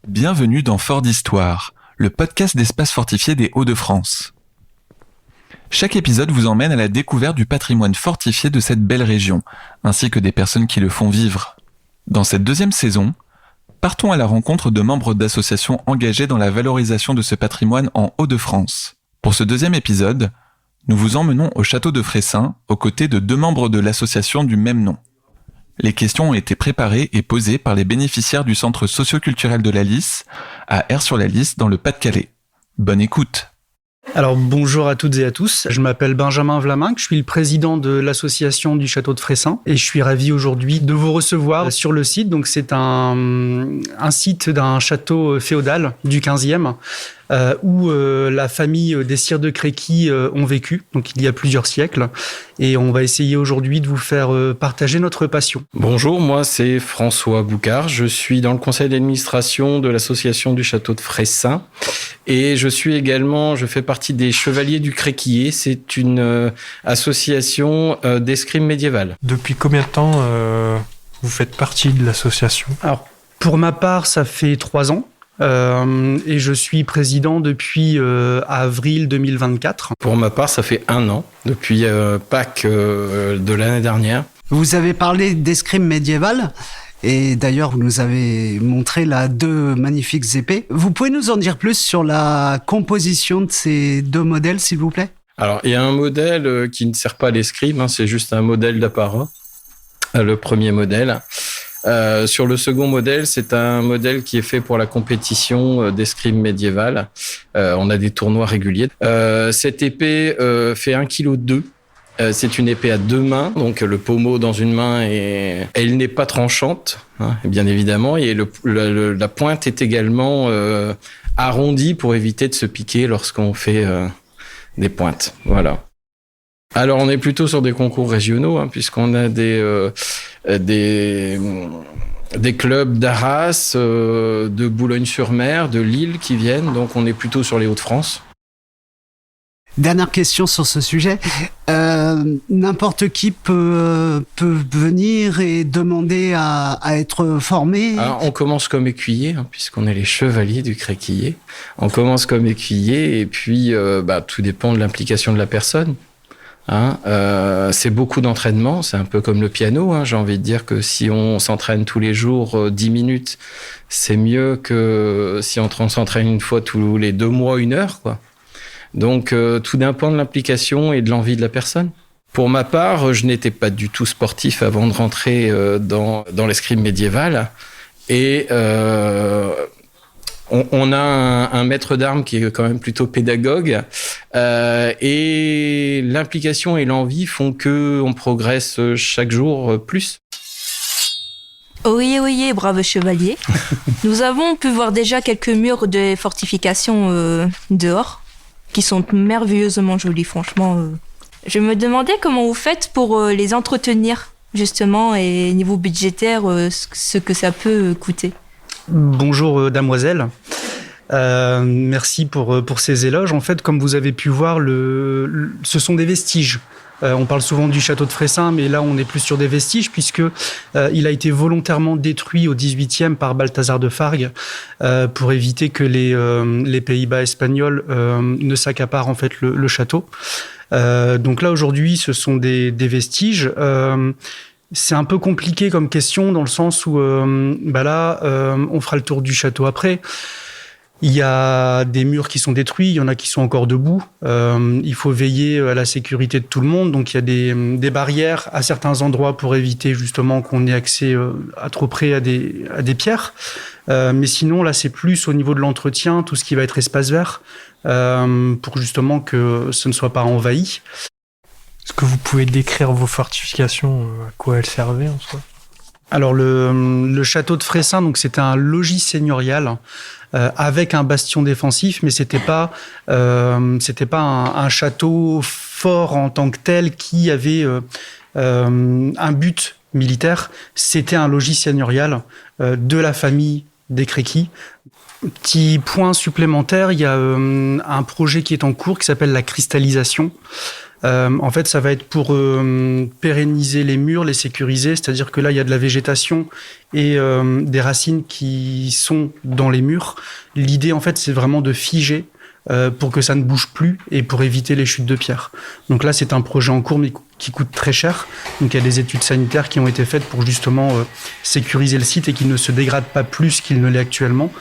Bienvenue dans Fort d'Histoire, le podcast d'espaces fortifiés des Hauts-de-France. Chaque épisode vous emmène à la découverte du patrimoine fortifié de cette belle région, ainsi que des personnes qui le font vivre. Dans cette deuxième saison, partons à la rencontre de membres d'associations engagées dans la valorisation de ce patrimoine en Hauts-de-France. Pour ce deuxième épisode, nous vous emmenons au château de Fressin, aux côtés de 2 membres de l'association du même nom. Les questions ont été préparées et posées par les bénéficiaires du centre socio-culturel de la Lys, à Aire-sur-la-Lys, dans le Pas-de-Calais. Bonne écoute. Alors bonjour à toutes et à tous, je m'appelle Benjamin Vlaminck, je suis le président de l'association du château de Fressin et je suis ravi aujourd'hui de vous recevoir sur le site. Donc c'est un site d'un château féodal du 15e où la famille des sires de Créqui ont vécu, donc il y a plusieurs siècles, et on va essayer aujourd'hui de vous faire partager notre passion. Bonjour, moi c'est François Boucard, je suis dans le conseil d'administration de l'association du château de Fressin et je fais partie des Chevaliers du Créquillet. C'est une association d'escrime médiévale. Depuis combien de temps vous faites partie de l'association ? Alors pour ma part, ça fait 3 ans. Et je suis président depuis avril 2024. Pour ma part, ça fait 1 an, depuis Pâques de l'année dernière. Vous avez parlé d'escrime médiévale, et d'ailleurs vous nous avez montré là 2 magnifiques épées. Vous pouvez nous en dire plus sur la composition de ces 2 modèles, s'il vous plaît ? Alors, il y a un modèle qui ne sert pas à l'escrime, c'est juste un modèle d'apparat, le premier modèle. Sur le second modèle, c'est un modèle qui est fait pour la compétition d'escrime médiévale. On a des tournois réguliers. Cette épée fait 1,2 kg. C'est une épée à 2 mains, donc le pommeau dans une main et elle n'est pas tranchante, bien évidemment. Et la pointe est également arrondie pour éviter de se piquer lorsqu'on fait des pointes. Voilà. Alors, on est plutôt sur des concours régionaux, puisqu'on a des clubs d'Arras, de Boulogne-sur-Mer, de Lille qui viennent. Donc, on est plutôt sur les Hauts-de-France. Dernière question sur ce sujet. N'importe qui peut venir et demander à être formé. Alors, on commence comme écuyer, puisqu'on est les Chevaliers du Créquillet. On commence comme écuyer et puis tout dépend de l'implication de la personne. C'est beaucoup d'entraînement, c'est un peu comme le piano. J'ai envie de dire que si on s'entraîne tous les jours 10 minutes, c'est mieux que si on s'entraîne une fois tous les 2 mois, 1 heure, quoi. Donc tout dépend de l'implication et de l'envie de la personne. Pour ma part, je n'étais pas du tout sportif avant de rentrer dans l'escrime médiéval. Et on a un maître d'armes qui est quand même plutôt pédagogue et l'implication et l'envie font qu'on progresse chaque jour plus. Oyez, oyez, brave chevalier. Nous avons pu voir déjà quelques murs de fortification dehors qui sont merveilleusement jolis, franchement. Je me demandais comment vous faites pour les entretenir, justement, et niveau budgétaire, ce que ça peut coûter. Bonjour damoiselle, merci pour ces éloges. En fait, comme vous avez pu voir, ce sont des vestiges. On parle souvent du château de Fressin, mais là on est plus sur des vestiges puisque il a été volontairement détruit au XVIIIe par Balthazar de Fargue pour éviter que les Pays-Bas espagnols ne s'accaparent en fait le château. Donc là aujourd'hui, ce sont des vestiges. C'est un peu compliqué comme question dans le sens où on fera le tour du château après. Il y a des murs qui sont détruits, il y en a qui sont encore debout. Il faut veiller à la sécurité de tout le monde. Donc il y a des barrières à certains endroits pour éviter justement qu'on ait accès à trop près à des pierres. Mais sinon là c'est plus au niveau de l'entretien, tout ce qui va être espace vert, pour justement que ce ne soit pas envahi. Est-ce que vous pouvez décrire vos fortifications, à quoi elles servaient en soi ? Alors le château de Fressin, donc c'était un logis seigneurial avec un bastion défensif, mais c'était pas un château fort en tant que tel qui avait un but militaire. C'était un logis seigneurial de la famille des Créqui. Petit point supplémentaire, il y a un projet qui est en cours qui s'appelle la cristallisation. En fait, ça va être pour pérenniser les murs, les sécuriser, c'est-à-dire que là, il y a de la végétation et des racines qui sont dans les murs. L'idée, en fait, c'est vraiment de figer pour que ça ne bouge plus et pour éviter les chutes de pierre. Donc là, c'est un projet en cours, mais qui coûte très cher. Donc il y a des études sanitaires qui ont été faites pour justement sécuriser le site et qu'il ne se dégrade pas plus qu'il ne l'est actuellement.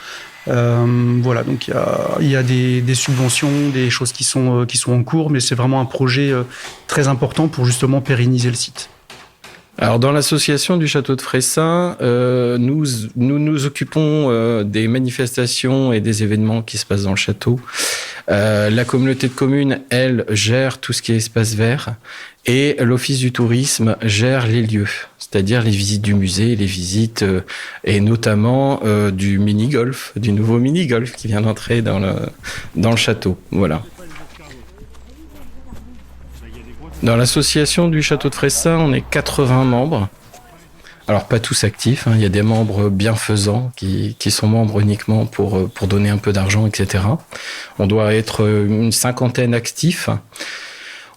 Voilà, donc il y a des subventions, des choses qui sont en cours, mais c'est vraiment un projet très important pour justement pérenniser le site. Alors dans l'association du Château de Fressin, nous nous occupons des manifestations et des événements qui se passent dans le château. La communauté de communes, elle, gère tout ce qui est espace vert et l'office du tourisme gère les lieux, c'est-à-dire les visites du musée, les visites et notamment du mini-golf, du nouveau mini-golf qui vient d'entrer dans le château. Voilà. Dans l'association du Château de Fressin, on est 80 membres. Alors, pas tous actifs, hein. Il y a des membres bienfaisants qui sont membres uniquement pour donner un peu d'argent, etc. On doit être une 50aine actifs.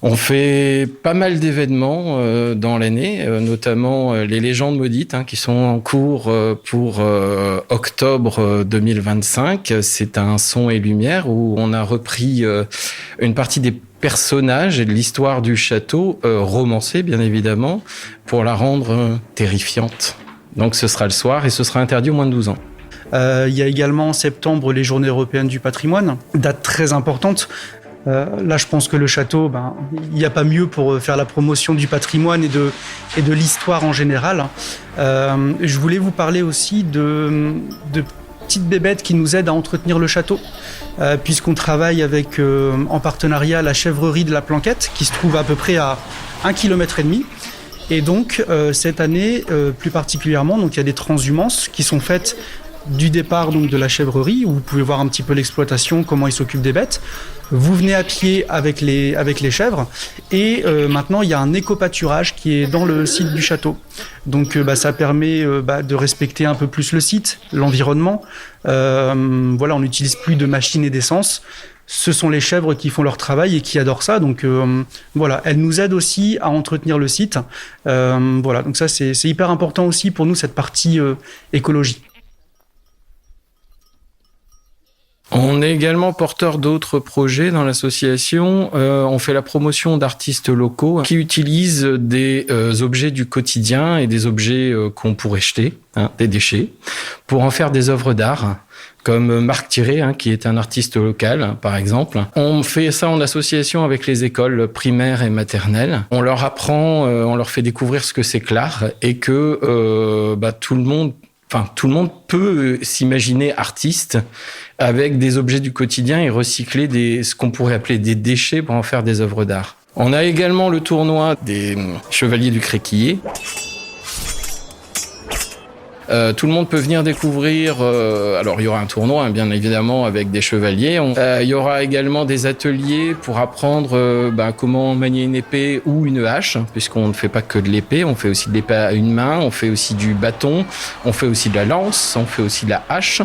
On fait pas mal d'événements dans l'année, notamment les légendes maudites qui sont en cours pour octobre 2025. C'est un son et lumière où on a repris une partie des personnages et de l'histoire du château, romancée bien évidemment, pour la rendre terrifiante. Donc ce sera le soir et ce sera interdit aux moins de 12 ans. Il y a également en septembre les Journées européennes du patrimoine, date très importante. Là, je pense que le château, il n'y a pas mieux pour faire la promotion du patrimoine et de l'histoire en général. Je voulais vous parler aussi de petites bébêtes qui nous aident à entretenir le château, puisqu'on travaille avec, en partenariat, la chèvrerie de la Planquette, qui se trouve à peu près à 1,5 km. Et donc, cette année, plus particulièrement, donc, il y a des transhumances qui sont faites du départ donc, de la chèvrerie, où vous pouvez voir un petit peu l'exploitation, comment ils s'occupent des bêtes. Vous venez à pied avec les chèvres et maintenant il y a un éco-pâturage qui est dans le site du château. Donc ça permet de respecter un peu plus le site, l'environnement. Voilà, on n'utilise plus de machines et d'essence. Ce sont les chèvres qui font leur travail et qui adorent ça. Donc voilà, elles nous aident aussi à entretenir le site. Voilà, donc ça c'est hyper important aussi pour nous, cette partie écologie. On est également porteur d'autres projets dans l'association. On fait la promotion d'artistes locaux qui utilisent des objets du quotidien et des objets qu'on pourrait jeter, des déchets, pour en faire des œuvres d'art, comme Marc Thiré, qui est un artiste local, par exemple. On fait ça en association avec les écoles primaires et maternelles. On leur apprend, on leur fait découvrir ce que c'est que l'art et que tout le monde peut s'imaginer artiste avec des objets du quotidien et recycler ce qu'on pourrait appeler des déchets pour en faire des œuvres d'art. On a également le tournoi des Chevaliers du Créquillet. Tout le monde peut venir découvrir. Alors, il y aura un tournoi, bien évidemment, avec des chevaliers. Il y aura également des ateliers pour apprendre comment manier une épée ou une hache, puisqu'on ne fait pas que de l'épée. On fait aussi de l'épée à une main, on fait aussi du bâton, on fait aussi de la lance, on fait aussi de la hache.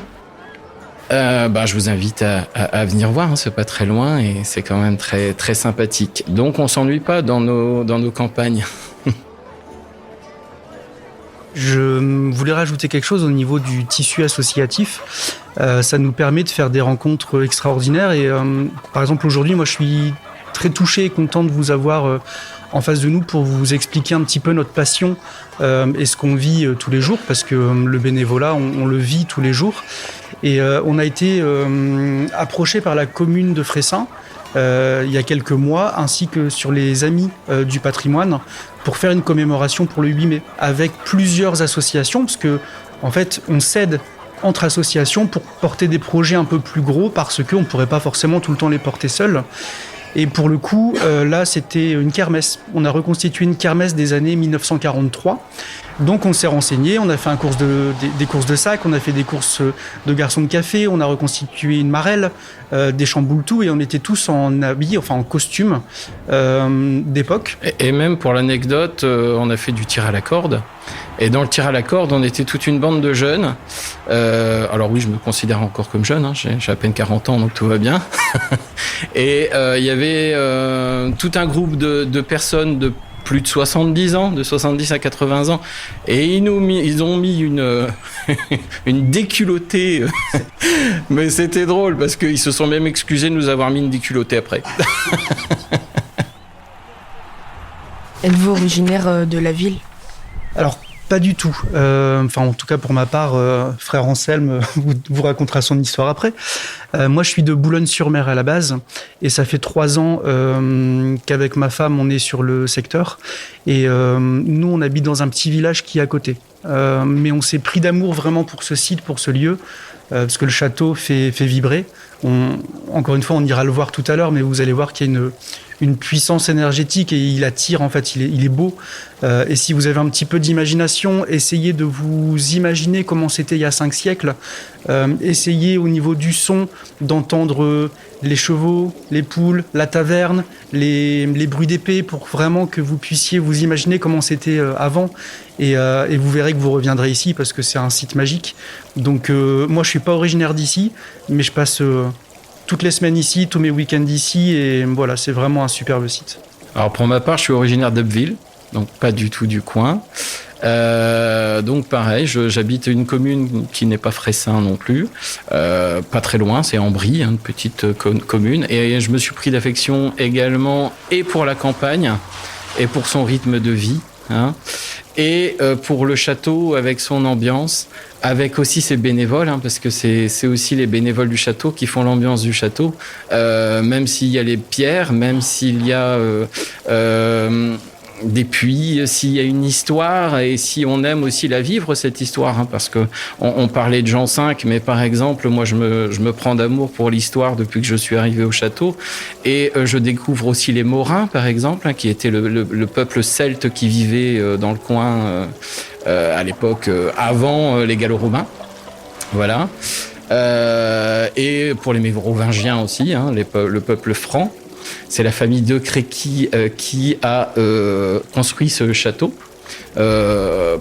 Je vous invite à venir voir, c'est pas très loin et c'est quand même très, très sympathique. Donc, on s'ennuie pas dans nos campagnes. Je voulais rajouter quelque chose au niveau du tissu associatif. Ça nous permet de faire des rencontres extraordinaires. Et par exemple, aujourd'hui, moi, je suis très touché et content de vous avoir en face de nous pour vous expliquer un petit peu notre passion et ce qu'on vit tous les jours, parce que le bénévolat, on le vit tous les jours. Et on a été approché par la commune de Fressin il y a quelques mois, ainsi que sur les Amis du patrimoine, pour faire une commémoration pour le 8 mai, avec plusieurs associations, parce que en fait, on s'aide entre associations pour porter des projets un peu plus gros, parce qu'on ne pourrait pas forcément tout le temps les porter seuls. Et pour le coup, là, c'était une kermesse. On a reconstitué une kermesse des années 1943. Donc on s'est renseigné, on a fait des courses de sac, on a fait des courses de garçons de café, on a reconstitué une marelle, des chamboule-tout, et on était tous en habits, enfin en costume d'époque. Et même pour l'anecdote, on a fait du tir à la corde. Et dans le tir à la corde, on était toute une bande de jeunes. Alors oui, je me considère encore comme jeune, hein, j'ai à peine 40 ans, donc tout va bien. Et il y avait tout un groupe de personnes de plus de 70 ans, de 70 à 80 ans. Et ils ont mis une déculottée. Mais c'était drôle parce qu'ils se sont même excusés de nous avoir mis une déculottée après. Êtes-vous originaire de la ville ? Alors, pas du tout. Enfin, en tout cas, pour ma part, frère Anselme vous racontera son histoire après. Moi, je suis de Boulogne-sur-Mer à la base. Et ça fait 3 ans qu'avec ma femme, on est sur le secteur. Et nous, on habite dans un petit village qui est à côté. Mais on s'est pris d'amour vraiment pour ce site, pour ce lieu. Parce que le château fait vibrer. Encore une fois, on ira le voir tout à l'heure, mais vous allez voir qu'il y a une puissance énergétique et il attire, en fait, il est beau. Et si vous avez un petit peu d'imagination, essayez de vous imaginer comment c'était il y a 5 siècles. Essayez au niveau du son d'entendre les chevaux, les poules, la taverne, les bruits d'épée pour vraiment que vous puissiez vous imaginer comment c'était avant. Et vous verrez que vous reviendrez ici parce que c'est un site magique. Donc moi, je suis pas originaire d'ici, mais je passe toutes les semaines ici, tous mes week-ends ici. Et voilà, c'est vraiment un superbe site. Alors pour ma part, je suis originaire d'Abbeville, donc pas du tout du coin. Donc pareil, j'habite une commune qui n'est pas Fressin non plus, pas très loin, c'est Ambry, une petite commune. Et je me suis pris d'affection également et pour la campagne et pour son rythme de vie. Hein, et pour le château avec son ambiance, avec aussi ses bénévoles, hein, parce que c'est aussi les bénévoles du château qui font l'ambiance du château, même s'il y a les pierres, même s'il y a des puits, s'il y a une histoire et si on aime aussi la vivre cette histoire, hein, parce que on parlait de Jean V, mais par exemple moi je me prends d'amour pour l'histoire depuis que je suis arrivé au château et je découvre aussi les Morins par exemple, hein, qui était le peuple celte qui vivait dans le coin à l'époque avant les Gallo-Romains, voilà. Et pour les Mérovingiens aussi, hein, le peuple franc. C'est la famille de Créqui qui a construit ce château,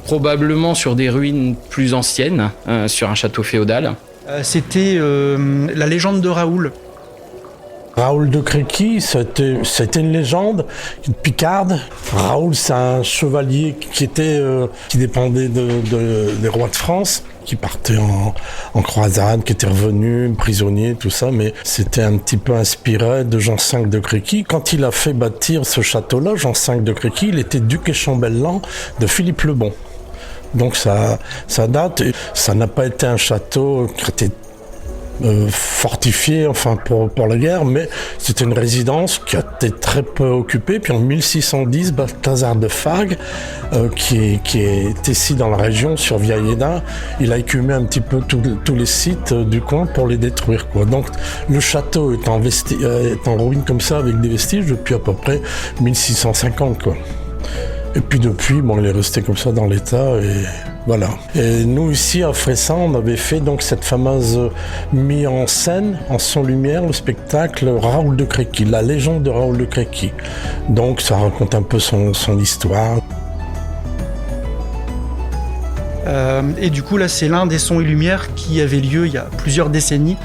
probablement sur des ruines plus anciennes, sur un château féodal. C'était la légende de Raoul. Raoul de Créqui, c'était une légende, une picarde. Raoul, c'est un chevalier qui dépendait des rois de France, qui partait en croisade, qui était revenu prisonnier, tout ça, mais c'était un petit peu inspiré de Jean V de Créqui. Quand il a fait bâtir ce château-là, Jean V de Créqui, il était duc et chambellan de Philippe le Bon. Donc ça date, ça n'a pas été un château qui était fortifié, enfin pour la guerre, mais c'était une résidence qui a été très peu occupée. Puis en 1610, Balthazar de Fargue, qui est ici dans la région, sur Vieilleda, il a écumé un petit peu tous les sites du coin pour les détruire, quoi. Donc le château est en ruine comme ça, avec des vestiges depuis à peu près 1650, quoi. Et puis depuis, il est resté comme ça dans l'état et voilà. Et nous ici à Fressin, on avait fait donc cette fameuse mise en scène, en son-lumière, le spectacle Raoul de Créqui, la légende de Raoul de Créqui. Donc ça raconte un peu son histoire. Et du coup là, c'est l'un des sons et lumières qui avait lieu il y a plusieurs décennies.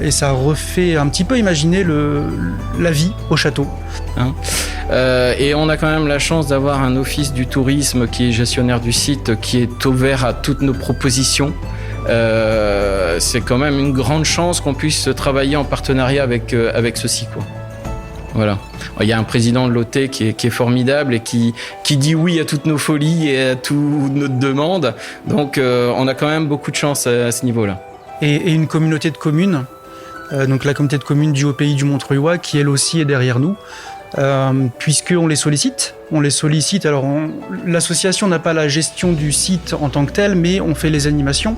Et ça refait un petit peu imaginer la vie au château. Hein, et on a quand même la chance d'avoir un office du tourisme qui est gestionnaire du site, qui est ouvert à toutes nos propositions. C'est quand même une grande chance qu'on puisse travailler en partenariat avec ceci, quoi. Voilà. Il y a un président de l'OT qui est formidable et qui dit oui à toutes nos folies et à toutes nos demandes. Donc on a quand même beaucoup de chance à ce niveau-là. Et une communauté de communes, donc la communauté de communes du Haut-Pays du Montreuilois, qui elle aussi est derrière nous, puisqu'on les sollicite. Alors l'association n'a pas la gestion du site en tant que tel, mais on fait les animations.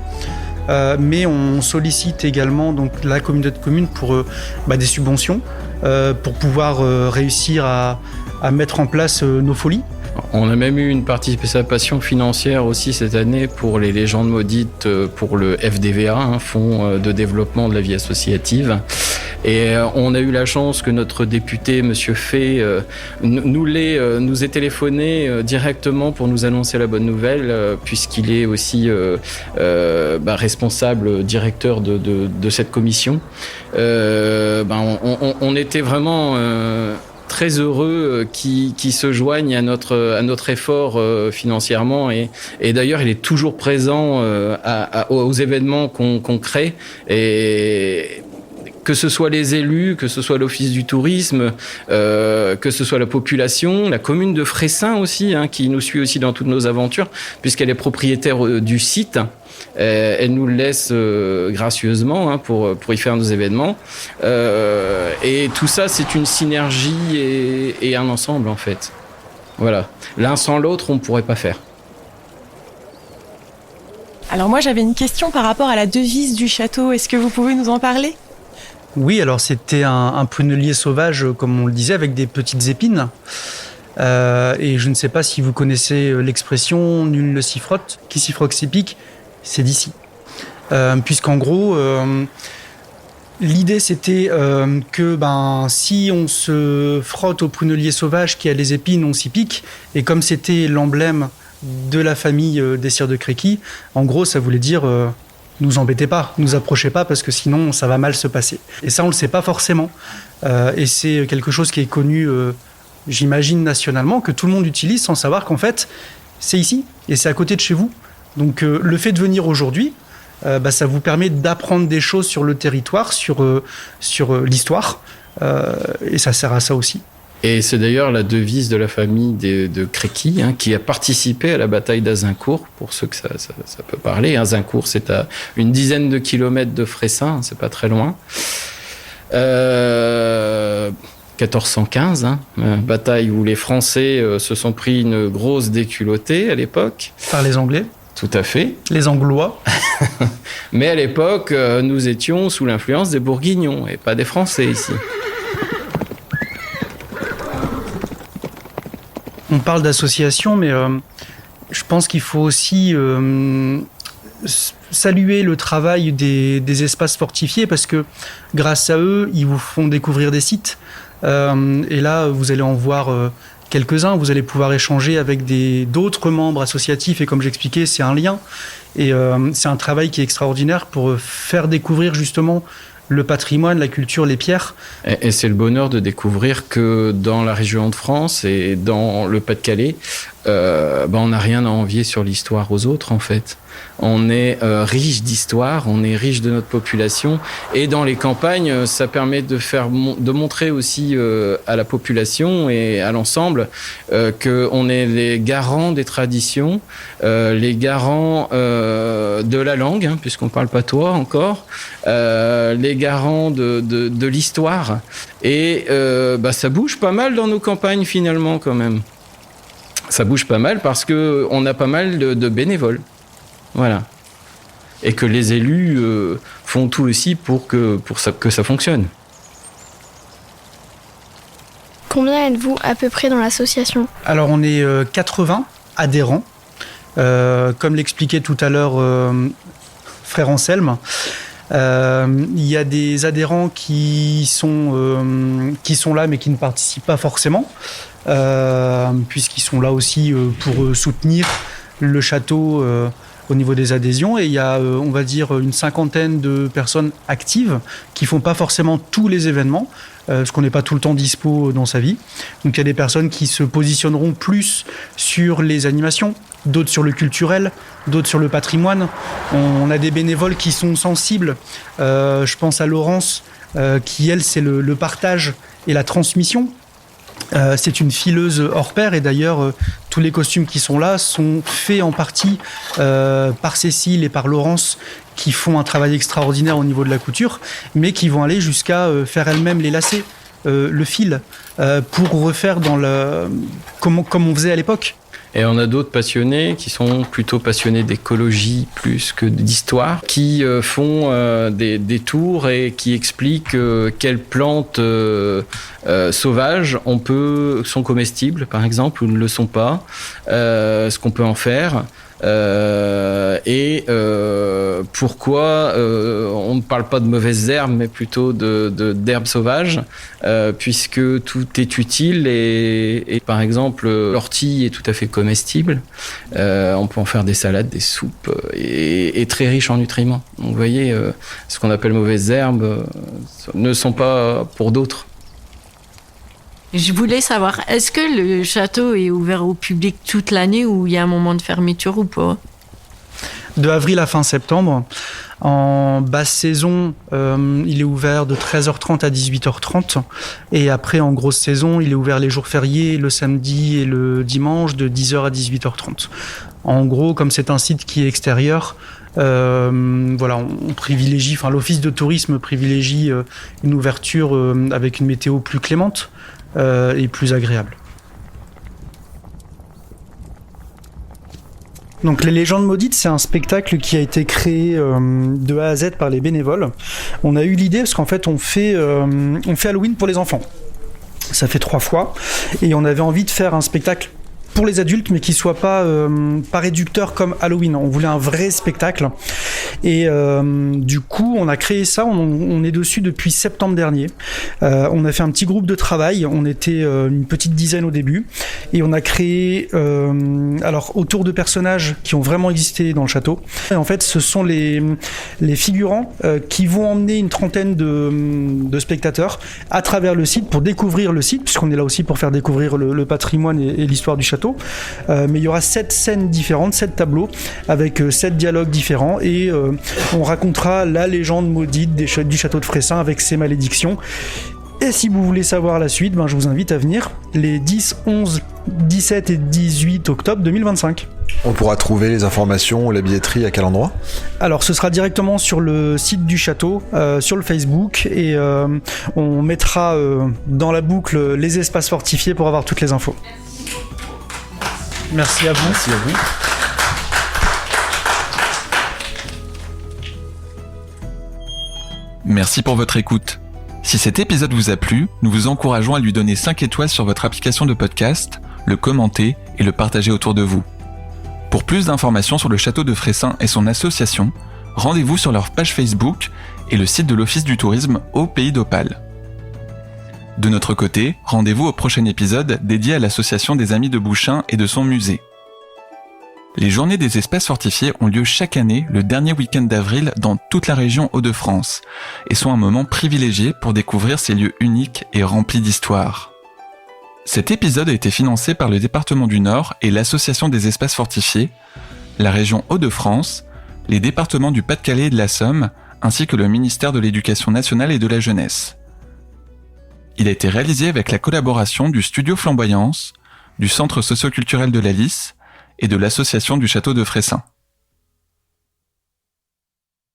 mais on sollicite également donc la communauté de communes pour des subventions pour pouvoir réussir à mettre en place nos folies. On a même eu une participation financière aussi cette année pour les légendes maudites, pour le FDVA, Fonds de développement de la vie associative. Et on a eu la chance que notre député, Monsieur Fay, nous ait téléphoné directement pour nous annoncer la bonne nouvelle, puisqu'il est aussi responsable directeur de cette commission. On était vraiment très heureux qui se joignent à notre effort financièrement et d'ailleurs il est toujours présent aux événements qu'on crée, et que ce soit les élus, que ce soit l'Office du tourisme, que ce soit la population, la commune de Fressin aussi, qui nous suit aussi dans toutes nos aventures, puisqu'elle est propriétaire du site. Elle nous le laisse gracieusement pour y faire nos événements. Et tout ça, c'est une synergie et un ensemble, en fait. Voilà. L'un sans l'autre, on ne pourrait pas faire. Alors moi, j'avais une question par rapport à la devise du château. Est-ce que vous pouvez nous en parler ? Oui, alors c'était un prunellier sauvage, comme on le disait, avec des petites épines. Et je ne sais pas si vous connaissez l'expression « nul ne s'y frotte, qui s'y frotte s'y pique », c'est d'ici. Puisqu'en gros, l'idée c'était que si on se frotte au prunellier sauvage qui a les épines, on s'y pique. Et comme c'était l'emblème de la famille des sires de Créqui, en gros ça voulait dire nous embêtez pas, nous approchez pas parce que sinon ça va mal se passer. Et ça on le sait pas forcément. Et c'est quelque chose qui est connu, j'imagine nationalement, que tout le monde utilise sans savoir qu'en fait c'est ici et c'est à côté de chez vous. Donc le fait de venir aujourd'hui, ça vous permet d'apprendre des choses sur le territoire, sur l'histoire, et ça sert à ça aussi. Et c'est d'ailleurs la devise de la famille de Créqui, qui a participé à la bataille d'Azincourt, pour ceux que ça peut parler. Azincourt, c'est à une dizaine de kilomètres de Fressin, c'est pas très loin. 1415, bataille où les Français se sont pris une grosse déculottée à l'époque. Par les Anglais. Tout à fait. Les Anglois. Mais à l'époque, nous étions sous l'influence des Bourguignons et pas des Français ici. On parle d'association, mais je pense qu'il faut aussi saluer le travail des espaces fortifiés parce que grâce à eux, ils vous font découvrir des sites. Et là, vous allez en voir quelques-uns. Vous allez pouvoir échanger avec d'autres membres associatifs. Et comme j'expliquais, c'est un lien. Et c'est un travail qui est extraordinaire pour faire découvrir justement le patrimoine, la culture, les pierres. Et c'est le bonheur de découvrir que dans la région de France et dans le Pas-de-Calais, on n'a rien à envier sur l'histoire aux autres, en fait. On est riche d'histoire, on est riche de notre population. Et dans les campagnes, ça permet de montrer aussi à la population et à l'ensemble qu'on est les garants des traditions, les garants de la langue, puisqu'on parle patois encore, les garants de l'histoire. Et ça bouge pas mal dans nos campagnes finalement quand même. Ça bouge pas mal parce qu'on a pas mal de bénévoles. Voilà. Et que les élus font tout aussi pour que ça fonctionne. Combien êtes-vous à peu près dans l'association ? Alors on est 80 adhérents. Comme l'expliquait tout à l'heure frère Anselme, il y a des adhérents qui sont là mais qui ne participent pas forcément, puisqu'ils sont là aussi pour soutenir le château au niveau des adhésions. Et il y a, on va dire, une cinquantaine de personnes actives qui font pas forcément tous les événements, parce qu'on n'est pas tout le temps dispo dans sa vie. Donc il y a des personnes qui se positionneront plus sur les animations, d'autres sur le culturel, d'autres sur le patrimoine. On a des bénévoles qui sont sensibles. Je pense à Laurence, qui, elle, c'est le partage et la transmission. C'est une fileuse hors pair et d'ailleurs tous les costumes qui sont là sont faits en partie par Cécile et par Laurence qui font un travail extraordinaire au niveau de la couture, mais qui vont aller jusqu'à faire elles-mêmes les lacets, le fil, pour refaire comme on faisait à l'époque. Et on a d'autres passionnés qui sont plutôt passionnés d'écologie plus que d'histoire, qui font des tours et qui expliquent quelles plantes sauvages sont comestibles, par exemple, ou ne le sont pas, ce qu'on peut en faire. Pourquoi on ne parle pas de mauvaises herbes mais plutôt d'herbes sauvages, puisque tout est utile et par exemple l'ortie est tout à fait comestible, on peut en faire des salades, des soupes et très riche en nutriments. Donc vous voyez, ce qu'on appelle mauvaises herbes ne sont pas pour d'autres. Je voulais savoir, est-ce que le château est ouvert au public toute l'année ou il y a un moment de fermeture ou pas? De avril à fin septembre. En basse saison, il est ouvert de 13h30 à 18h30. Et après, en grosse saison, il est ouvert les jours fériés, le samedi et le dimanche, de 10h à 18h30. En gros, comme c'est un site qui est extérieur, on privilégie, l'office de tourisme privilégie une ouverture avec une météo plus clémente et plus agréable. Donc les Légendes Maudites, c'est un spectacle qui a été créé de A à Z par les bénévoles. On a eu l'idée parce qu'en fait on fait Halloween pour les enfants. Ça fait 3 fois et on avait envie de faire un spectacle pour les adultes, mais qui soit pas réducteur comme Halloween. On voulait un vrai spectacle. Et du coup, on a créé ça. On est dessus depuis septembre dernier. On a fait un petit groupe de travail. On était une petite dizaine au début. Et on a créé, autour de personnages qui ont vraiment existé dans le château. Et en fait, ce sont les figurants qui vont emmener une trentaine de spectateurs à travers le site pour découvrir le site, puisqu'on est là aussi pour faire découvrir le patrimoine et l'histoire du château. Mais il y aura 7 scènes différentes, 7 tableaux avec 7 dialogues différents et on racontera la légende maudite du château de Fressin avec ses malédictions. Et si vous voulez savoir la suite, je vous invite à venir les 10, 11, 17 et 18 octobre 2025. On pourra trouver les informations ou la billetterie à quel endroit ? Alors ce sera directement sur le site du château, sur le Facebook, et on mettra dans la boucle les espaces fortifiés pour avoir toutes les infos. Merci à vous. Merci à vous. Merci pour votre écoute. Si cet épisode vous a plu, nous vous encourageons à lui donner 5 étoiles sur votre application de podcast, le commenter et le partager autour de vous. Pour plus d'informations sur le château de Fressin et son association, rendez-vous sur leur page Facebook et le site de l'Office du tourisme au Pays d'Opale. De notre côté, rendez-vous au prochain épisode dédié à l'association des Amis de Bouchain et de son musée. Les journées des espaces fortifiés ont lieu chaque année le dernier week-end d'avril dans toute la région Hauts-de-France et sont un moment privilégié pour découvrir ces lieux uniques et remplis d'histoire. Cet épisode a été financé par le département du Nord et l'association des espaces fortifiés, la région Hauts-de-France, les départements du Pas-de-Calais et de la Somme, ainsi que le ministère de l'Éducation nationale et de la Jeunesse. Il a été réalisé avec la collaboration du Studio Flamboyance, du Centre socio-culturel de la Lys et de l'association du Château de Fressin.